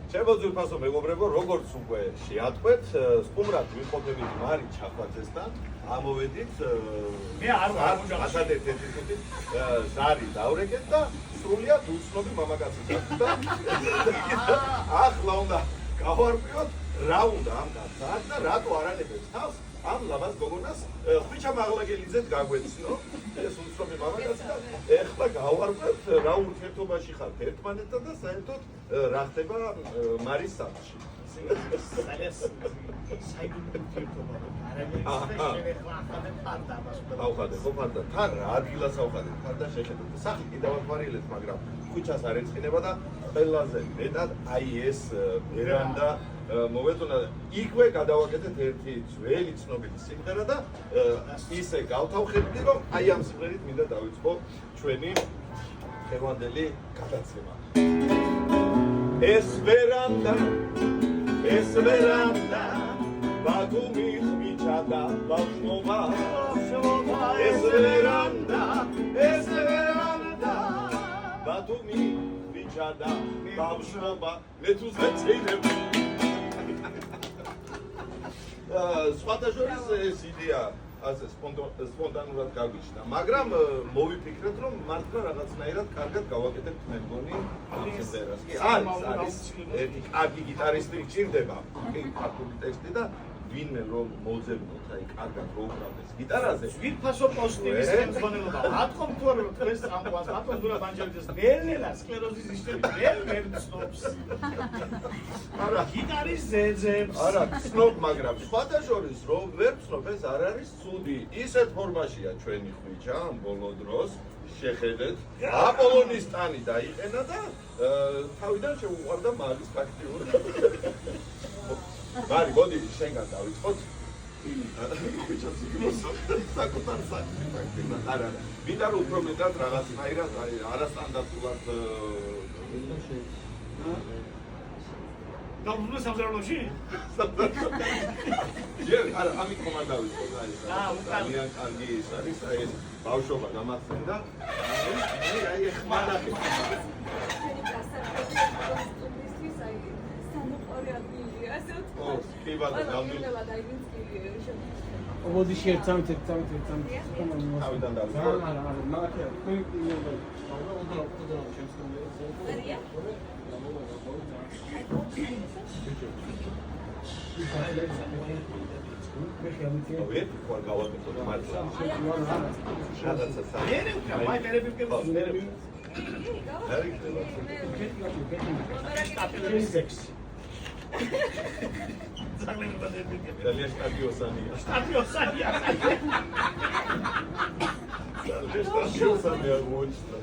Შემოძვირ ფასო მეგობრებო, როგორც უკვე შეატყვეთ, სტუმრად ვიმყოფებით მარი ჩახვაძესთან. ამოვედით მე არ ასადეთ ინსტიტუტით ზარი დავრეკეთ და სრულიად უცნობი მამაკაცის და ახლა უნდა გავარკვიოთ რა უნდა ამ კაცს და რატო არანებებს თავს ამ ლამაზ გოგონას ხვიჩა მაღლაგელიძეთ გაგვეცნო ეს უცნობი მამაკაცი და ეხლა გავარკვევთ რა ურთიერთობაში ხართ ერთმანეთთან და საერთოდ რა ხდება მარის სახლში ავხადე თან რა ადგილას ავხადეთ თან და შეხედეთ სახლი კიდევ აკვარიელეთ მაგრამ ხვიჩას არ ეწყინება და ყველაზე მეტად აი ეს ვერანდა მოვეწონა იქვე გადავაკეთეთ ერთი ძველი ცნობილი სიმღერა და ისე გავთავხედდი რომ აი ამ სიმღერით მინდა დავიწყო ჩვენი ხევანდელი გადაცემა ეს ვერანდა ბათუმის მიჩადა ბავშვობა ეს ვერანდა ბათუმის მიჩადა ბავშვობა მე თუ ზეცინებ სხვათა შორის ეს იდეა ასე სპონტანურად გაგვიჩნდა, მაგრამ მოვიფიქრეთ, რომ მართლა რაღაცნაირად კარგად გავაკეთებთ მე მგონი ამ სიმღერას. კი, არის ერთი კარგი გიტარისტი გჭირდება, კი, ქართული ტექსტი და ვინმე რომ მოძებნოთ, აი კარგად რო უკრავდეს გიტარაზე. ვიფასო პოზიტივის ხელმძღვანელობა. ატყობ თუ არა დღეს ამყვანს, ატყობ თუ არა ბანჯარიძეს ნელ-ნელა სკლეროზის ისტორია ნელ-ნელ ცნობს. არა, გიტარის ზეძებს. არა, ცნობ, მაგრამ სხვათა შორის რომ ვერ ცნობ, ეს არ არის ცუდი. ისეთ ფორმაშია ჩვენი ხვიჩა ამ ბოლო დროს. შეხედეთ, აპოლონის ტანი დაიყენა და თავიდან შეუყვარდა მალის ფაქტიურად. მარი, მოდი, შენგან დავიწყოთ. ხვიჩას იგნოს საკუთარ საქმე ფაქტიურად. არა, მინდა რომ უფრო მეტად რაღაცნაირად არასტანდარტულად დავუბრუნე სამზარეულოში? ჯერ არა, ამით ხომ არ დავიწყოთ, აი. ძალიან კარგი ის არის, აი ეს ბავშვობა გამახსენდა. აი ხმანაკი. კი ბატონო, გამიგდება და იგინწკილია შენ. ობოდი შეერთამით. თავიდან დავიწყო. არა, მაგათია, თქვენ კიდევ უნდა შემსწავლე. არია? ვეთ ყარ გავაკეთოთ მართლა. შადაცა სა. მე ვიყავ. არის ხდება. ძალიან სტადიოსანია. სტადიოსანია. მოიწყდა.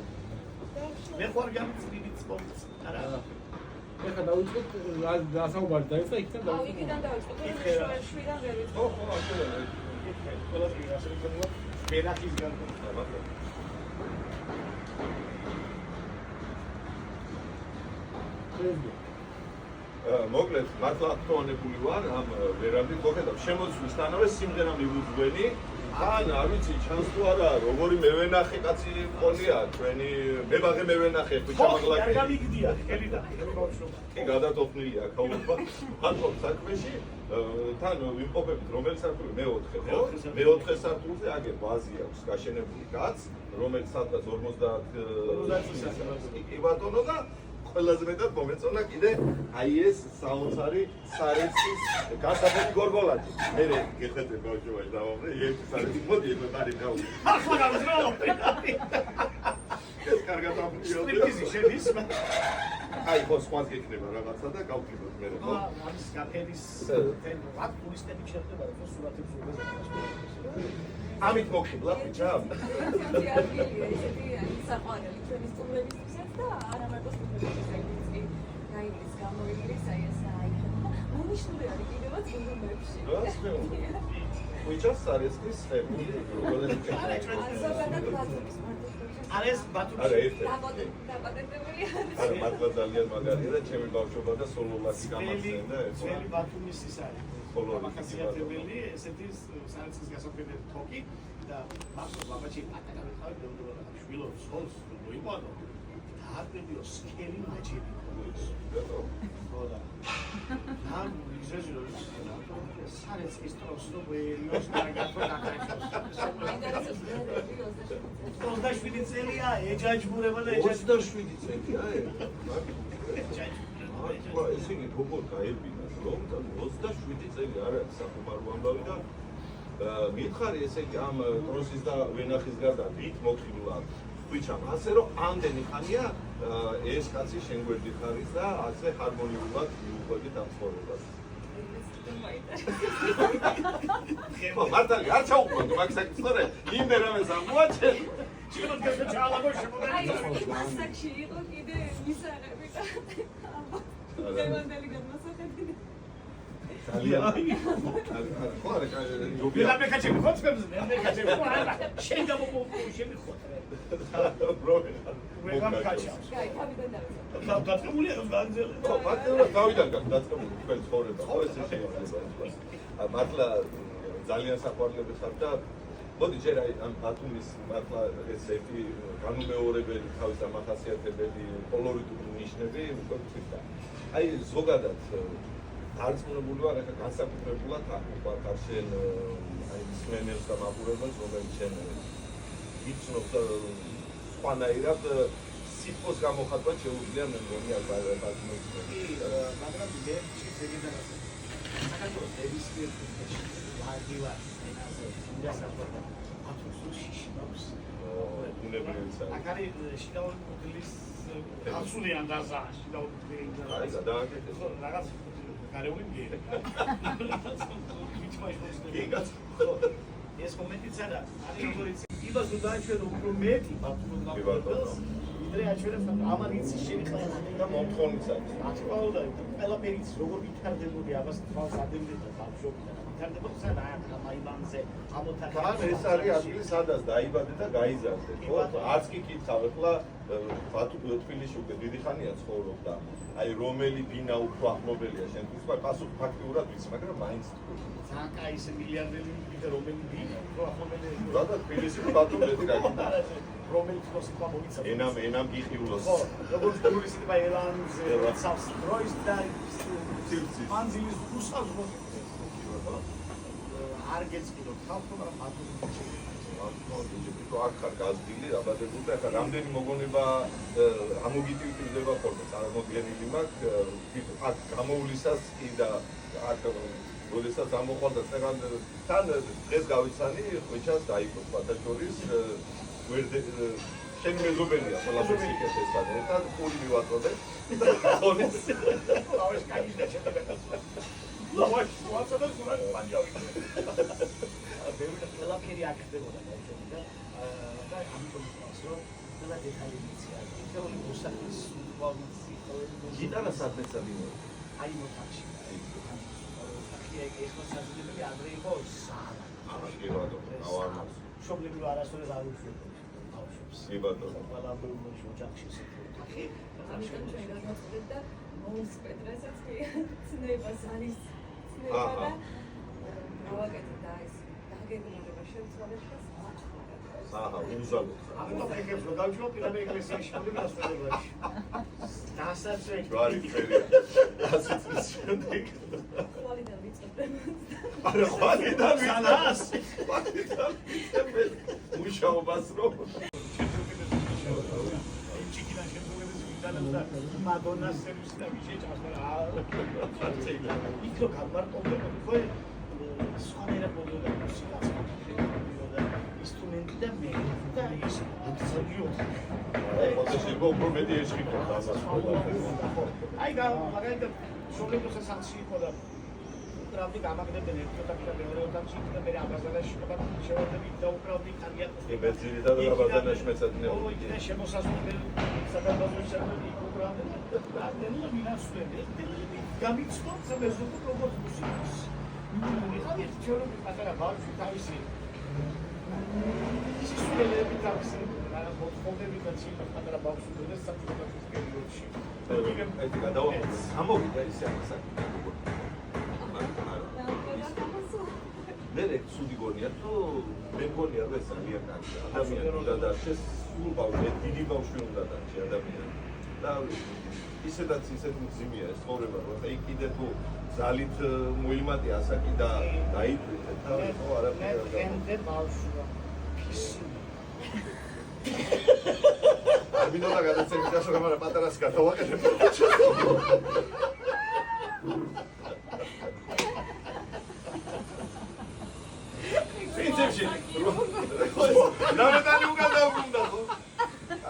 მე ხარ გამწვიდი სპორტს. არა. ეხლა დავიწყოთ დასაუბარი დაიწყო იქიდან აუ იქიდან დავიწყოთ რომ შვიდან ვერ ვიწყო. ხო, ახლა. ყველა ასე იქნება. ბერაკის განკუთვნილ. მოკლედ, მართლა აქტუალებული ვარ ამ ვერანდით, მოხედავ, შემოძვლისთანავე სიმღერა მივუძღვენი, თან არ ვიცი, ჩანს თუ არა, როგორი მევენახე კაცი მყოლია, ჩვენი მებაღე მევენახე ხვიჩა მაღლაკი. არ გამიგდია, ხელი და ბავშვობა. კი, გადატოფნილია ქაულობა. მართლა საქმეში თან ვიმყოფებით რომელი სართული მე-4, ხო? მე-4 სართულზე აგერ ვაზი აქვს გაშენებული კაც, რომელიც სადღაც 50 კი ბატონო და ყველაზე მეტად მომეწონა კიდე აი ეს საოცარი სარეცის გასაფეთი გორგოლადი. მე გეხედე ბავშვობაში დავამრე, ერთი სარეცი მოდი ეგ მარი გავი. ახლა გავზრალო. ეს კარგად ამბიო. სტრიპტიზი შედის. აი ხო სხვას გეკნება რაღაცა და გავკიდოთ მე ხო? ამის გაფერის რა ტურისტები შეხვდება ხო სურათებს უღებენ. ამით მოგხიბლავ ბიჭა? ერთი ადგილია ისეთი საყვარელი ჩვენი სტუმრებისთვისაც და არა მარტო სტუმრებისთვისაც კი გაიგეს გამოიგეს აი ეს უნიშნული არის კიდევაც გუნდებში. ვიჭას სარესკის ხები გოლები ზოგადად ბათუმის მარტო არის ბათუმში. არა ერთ დაპატენტებული არა მართლა ძალიან მაგარია და ჩემი ბავშვობა და სოლოლაკი გამახსენე და ძველი ბათუმის ის არის. კოლორი მახასიათებელი ესეთი სარეცის გასაფრთხილებელი თოკი და მარტო ბაბაჩი პატარა ვიყავი დეუდორა შვილო სოლს მოიყვანო. დაარბებიო სკელი მაჯები. ხოდა. ამ ვიზაჟოს სარეცის ტროსო ველიოს დაგათო დაკაჭოს. 27 წელია ეჯაჯბურება და 27 წელია ესენი როგორ გაერბინას რომ 27 წელი არ არის სახუმარო ამბავი და მითხარი ესე იგი ამ ტროსის და ვენახის გარდა დიდ მოხიბლა ვიჩამ ასე რომ ამდენი ხანია ეს კაცი შენ გვერდით არის და ასე ჰარმონიულად მიუყვებით ამ ცხოვრებას ხო მართალი არ ჩაუყვანო მაგ საკითხზე იმდენ რამეს ამოაჩენ შეგოთ გაჩალაგო შემოგეცი აი მასაკში იყო კიდე მისაღები და დევანდელი გადმოსახედი ძალიან ხო არა ჯობია მე კაჩები ხოთებს მე კაჩები არა შენ შემიხოთრე ვეგან კაჩავს კაი თავიდან დავიწყე დაწყებულია განძელი ხო ფაქტობრივად თავიდან გაწყებული თქვენ ცხოვრება ხო ესე შეიძლება მართლა ძალიან საყვარლები ხარ და მოდი ჯერ აი ამ ბათუმის მართლა ესეთი განუმეორებელი თავის დამახასიათებელი კოლორიტული ნიშნები უკვე ვთქვით და აი ზოგადად დარწმუნებული ვარ ახლა განსაკუთრებულად ვარ შენ აი მსმენელს და მაყურებელს რომელიც შენ იცნობს სხვანაირად სიტყვის გამოხატვა შეუძლია მე მგონი აქ ბათუმის მაგრამ მე შეიძლება საქართველოს ნებისმიერ ქვეყანაში ლაგივარ ენაზე ინდასაკვირდა ათუსში შინავს უნებრივია აქ არის შინაური მოდელის ასული ანდაზა შინაური მოდელი აი გადააკეთეს ხო რაღაც გარეული მგელი ეს მომენტიც არა არის როგორიც იმას უნდა აჩვენო უფრო მეტი ბათუმის მაყურებელს ვიდრე აჩვენებს ამან იცი შენი ყველა და მომთხოვნიც არის აკვალდა ყველაფერი იცი როგორ ვითარდებოდი ამას თვალს ადევნებდა ბავშვობიდან ვითარდებოდა რა ახლა მაიმანზე ამოთახა თან ეს არის ადგილი სადაც დაიბადე და გაიზარდე ხო არც კი კითხავ ახლა თბილისში უკვე დიდი ხანია ცხოვრობ და აი რომელი ბინა უფრო ახლობელია შენთვის მაგრამ პასუხი ფაქტიურად ვიცი მაგრამ მაინც ზაკა ის მილიარდელი ვიდრე რომელი ბინა უფრო ახლობელია და თბილისი ბათუმი მეტი რა რომელი თქოს თქვა მოიცა ენამ გიხიულოს ხო როგორც ტურისტი ბა ელანზე ცავს დროის და ცილცის მანძილის უსაზღრო არ გეცკიდო თავო მაგრამ ბათუმი ხო აქ ხარ გაზრდილი დაბადებული და ახლა რამდენი მოგონება ამოგიტივტივდება ხოლმე წარმოგიდგენილი მაქვს აქ გამოვლისას კი და აქ როდესაც ამოხვალ და წერან თან დღეს გავიცანი ხვიჩას დაიყო ფათაშორის შენ მეზობელია ყველაფერს იქეთესთან ერთად პული მივაწოდე ხონის ლავაშ კაიშდა შედება ლავაშ ვაწოდე სურათ პანჯავი ბევრი ყველაფერი აქ ხდებოდა და ამიტომ ვთქვას რომ ყველა დეტალი მიცია თეორიული მოსახის ვალიცი გიტარა სადმეცა მიმო აი მოთახში ეხლა საზრდებელი ადრე იყო საანა კი ბატონო ავარ შობლები რა არასოდეს არ უშვებოდი ბავშვებს კი ბატონო ყველა ბოლოში ოჯახში სახე ამიტომ ჩვენ გადავწყვეტ და მოვსწრეთ რასაც კი ცნებას არის ცნება და გავაკეთე და ეს დაგეგმარება შევცვალეთ და აჰა უზალოდ ამიტომ ეგებს რომ დავჭრო პირდაპირ ეკლესიაში მოდი დასწრებაში დასაცრე ჯვარი წერია ასეც შემდეგ ხვალიდან ვიწოდე არა ხვალიდან სანას მუშაობას რომ ჩიკიდან შემოგედეს ვიდალა მადონას სერვისი და ვიჭეჭას რა. იქ რო გამარტოვდება, ხო? სხვანაირად მოდიოდა მუსიკაც, მოდიოდა ინსტრუმენტი და მე და ის ამცირიოს. მოდეშებო პრომედია შეჭრა აი მაგალითად შოულებს ასაცი იყო და უკრავდი გამაგდებენ ერთ ოთახში და მეორე ოთახში და მე აბაზანაში შევარდები და უკრავდი კარგია. ებერძილი და აბაზანაში მეცადინეობ. ო იქ შემოსასვლელი სადაბაზოში შემოდი უკრავდი და დელა მინასვები გამიცნო სამეზობ როგორც მუსიკას. ეხლა ერთ ჩორობი პატარა ბავშვი თავისი სისულელები თავისი რა მოთხოვები და ცოტა პატარა ბავშვი და საფრთხის პერიოდში. ერთი გადავა გამოვიდა ისე ასაკი. მე ცუდი გონია თუ მე გონია რომ ეს ძალიან კარგია. ადამიანი უნდა დარჩეს სულ ბავშვი, დიდი ბავშვი უნდა დარჩეს ადამიანი. და ისედაც ისეთ მძიმეა ეს ცხოვრება, რომ აი კიდე თუ ძალით მოიმატე ასაკი და დაიჭირე თავი ხო არაფერი არ გავა. მე ბავშვია. მინდა გადაცემის გასაგებ მაგრამ პატარას გადავაყენებ. პრინციპში ნამეტანი უკან დაუბრუნდა ხო?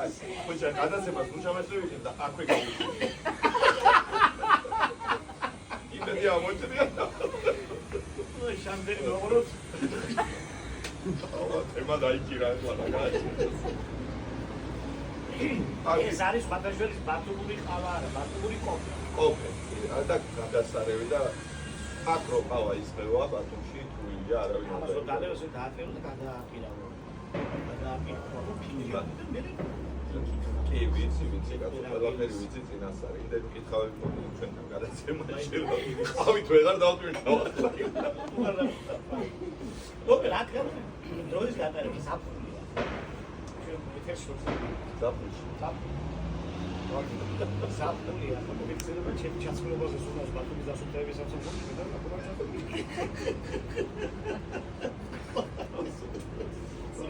აი, ხოჭა გადაცემას უშამესრევი და აქვე გავუშვი. იმედი ამოჭრია. ნუ შამდენ როგორ ავა თემა დაიჭირა ახლა გააჩი. ეს არის ბატაშვილის ბატონური ყავა არა, ბატონური კოფე. კოფე. და გადასარევი და აკრო ყავა ისმევა ბატონში თუია არავინ არ ამას დადევს დააწერო და გადააყირავო. გადააყირავო ფინჯანი და მე კი ვიცი კაცო ყველაფერი ვიცი წინასწარი. იმდენი კითხავები მოგდი ჩვენთან გადაცემაში. ყავით ვეღარ დავტვირთავ. ოკეი, რა თქმა უნდა, დროის გატარება საფრთხეა. ჩვენ ეთერში საფრთხეა, მოგეცემა ჩემი ჩაცმულობაზე სულას ბატონის დასუფთავების სამსახურში და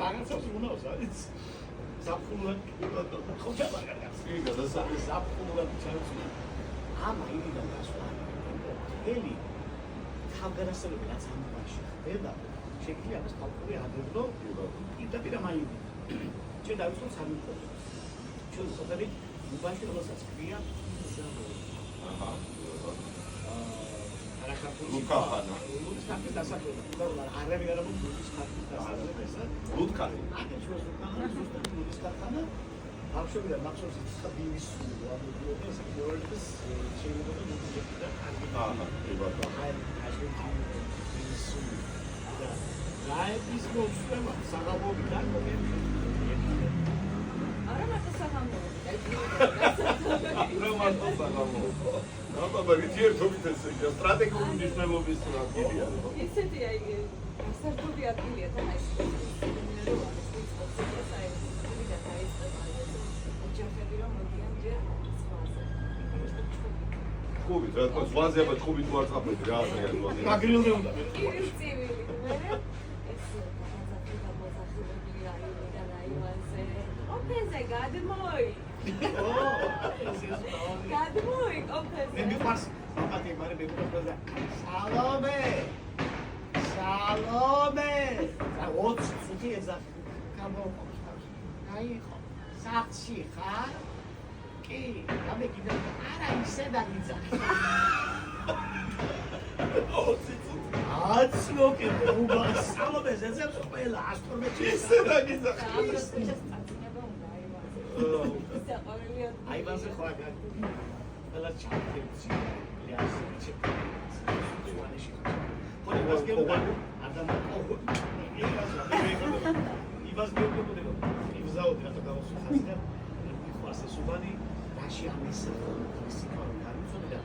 რაღაცას უნდა ვსაიც საფრთხეა ხოჭა მაგარს კი გადასახი საფრთხეა ჩაცმული ამა იმიდან გასვლა ელი თავგადასავლები რაც ამაში ხდება შეგვიძლია მას თავური ადევნო პირდაპირ მაინდი ჩვენ დავისვათ სამი ჩვენ ხოდები უბანში რომელსაც ქვია აჰა ლუკახანა ლუკახანა დასახლება და არამე არა ლუკახანა დასახლება ლუკახანა აქ ჩვენ ლუკახანა ბავშვები და მახსოვს სტაბილის ამბობენ საკუთრების შეიძლება და აჰა ებატა რაების მოხდება საღამოიდან მოგები არა მარტო საღამოა რომანტო საღამო აბა ვიტიერთობით ეს სტრატეგიული მნიშვნელობის ადგილია ისეთი აი გასართობი ადგილია თან აი უბი რა თქმა ზვაზე აბა უბი თუ არ წაფები რა ასე ზვაზე მაგრილზე უნდა ის ცივილი მე ეს ოფენზე გადმოი გადმოი ოფენზე მე მიყვარს აკეთე მაგრამ მე მიყვარს სალომე რა 20 წუთი ეძახი გამოვყავს აი ხო საჩი ხარ კი ამე კიდევ არა ისე დაგიძახი 20 წუთი უბას სალომეს ეძებს ყველა 112 ისე დაგიძახი აი მასე ხო აკა ყველა ჩამთევცი ლიასი ჩეკი ხოდი მასკება ადამ იბას გეუბნებოდება იბზაოდი რა გავასწრაფე და ვასე სუბანი რაში ამისა სიკარო გამიწოდა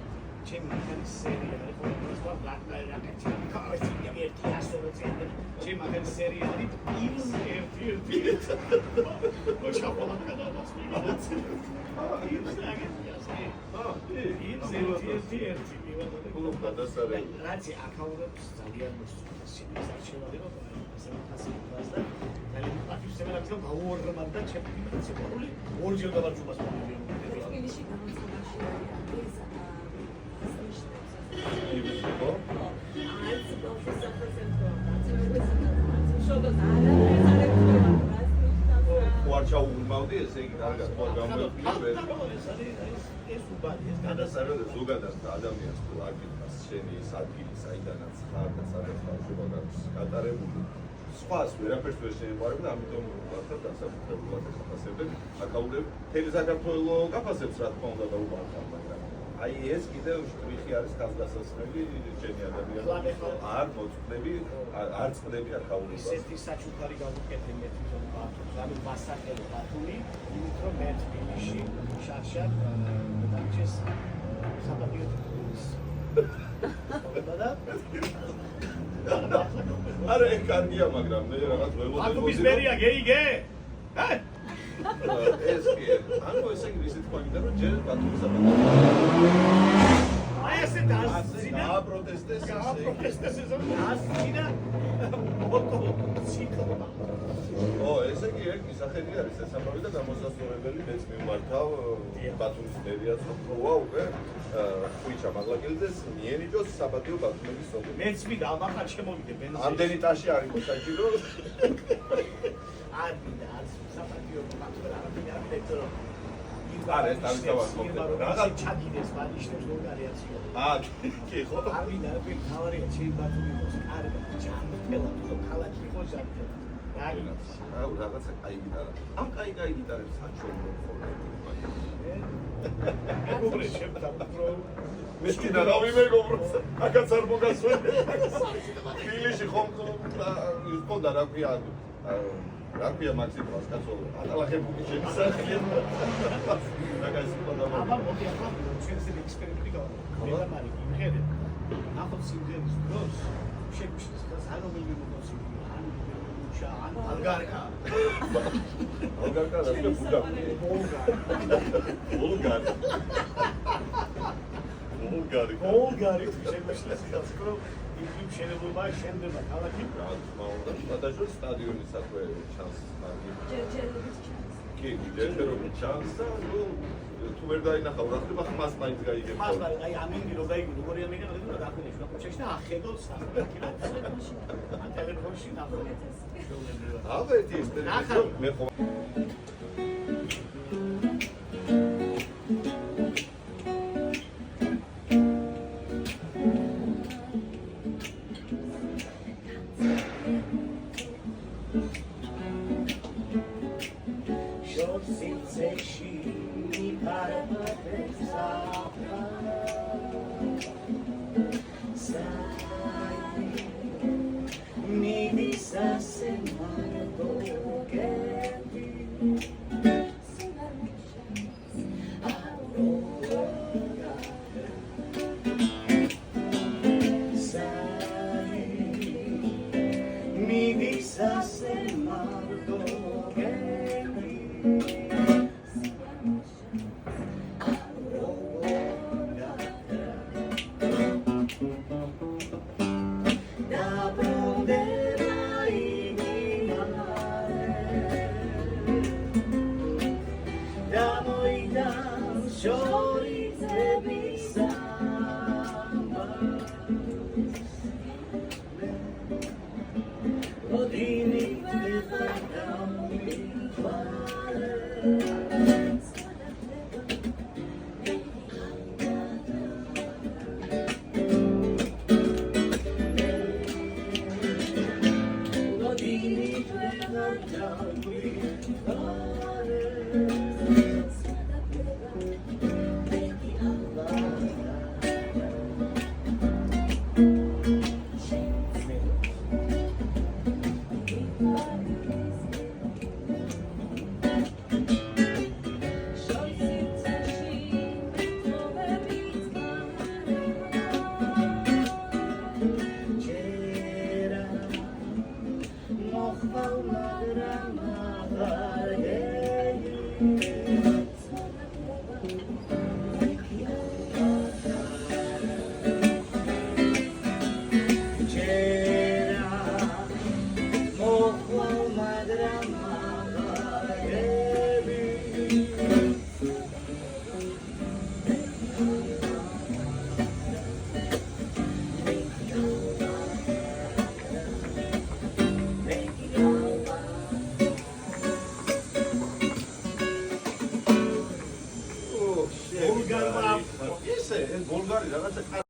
ჩემი ახალი სერია არის ხოლმე სხვა ბლაკ რაკეტი კავეცია ერთი ასოზე ჩემი ახალი სერია არის ის ერთი ოჩაპოლა გადავასწრაფე ის რაღაც რაც აკაუნტებს ძალიან მოსწონს სიმის არჩევადება ხასიათს და ტელეპათიის სემენაქსთან გაუორმანდა ჩემპიონატი სიყვარული ორჯერ გამარჯვებას მოიგო. თბილისში გამოცემაში არის ხوار ჩაუღრმავდი ესე იგი კარგად ხوار გამოიყურე ეს უბანი ეს გადასარევ ზოგადად ადამიანს თუ აკითხავს შენი ის ადგილი საიდანაც ხარ და სადაც ბავშვობა გაქვს გატარებული სხვას ვერაფერს ვერ შეეყარებინ ამიტომ ვახარ დასაბუთებულად ეხაფასებენ აკაუნტები მთელი საქართველო გაფასებს რა თქმა უნდა და უბანთან მაგრამ აი ეს კიდევ შტრიხი არის ხაზგასასრელი ჩემი ადამიანს არ მოწყვდები არ წდები აკაუნტებს ესეთი საჩუქარი გავუკეთე მე თვითონ ბათუმს ანუ მასაკელო ბათუმი იმით რომ მე თბილისში შარშად დაჩეს საბადიო არა ეს კარგია მაგრამ მე რაღაც ველოდები ბათუმის მერია გეიგე ეს კი ანუ ესე იგი ისეთ მაგიდა რომ ჯერ ბათუმის საბადო აი ესე დასინა პროტესტეს დასინა მოტო ციკლობა ო ესე იგი ეგ მისახედი არის ესამრავი და გამოსასწორებელი მეც მიმართავ ბათუმის მერიას რომ თქო უკვე ხვიჩა მაღლაკელიძეს მიენიჭოს საბადო ბათუმის სოფელი მეც მინდა ამახარ შემოვიდე ბენზინში ამდენი ტაში არის მოსაჭირო არ მინდა არც საბადო ბათუმი არ მინდა ეკცრო არა ეს თავისთავად მოხდება რაღაც ჩაგიდეს ბანიშნებს ორგანიზაციო კი ხო არ მინდა რა თავარია ჩემი ბათუმი მოს კარგი ჯანმრთელა თუ ქალაქი იყო ჯანმრთელა აუ რაღაცა კაი გიტარა ამ კაი გიტარებს საჩვენო ხოლმე გუბრე შემთხვევა მესკინა დავიმეგობროს აკაც არ მოგასვენე თბილისში ხომ ის ყოდა რა ქვია რა ქვია მაქსიმალს კაცო ატალახებული შემისახია მაგას ყოდა აბა მოდი ახლა ჩვენს ექსპერიმენტი გავაკეთე მე და მარი იმხედე ნახოთ სიმღერის დროს შეგვიშლის და სანომელი მოგოსი ალგარკა და ბუდა ბულგარი შეგვიშლის და სკრო იმ შეიძლება შემდება ქალაქი რა თქმა უნდა გადაჟო სტადიონის საქმე ჩანს კი ჯერჯერობით ჩანს და თუ ვერ დაინახავ რა ხდება ხმას მაინც გაიგებ ხმას აი ამინდი რო გაიგო როგორი ამინდი რა დაახმეშ რა ქუჩაში და ახედოთ ტელეფონში ნახოთ აბეთი ეს ტელეფონი მე ხო ბულგარმა ისე ეს ბულგარი რაღაცა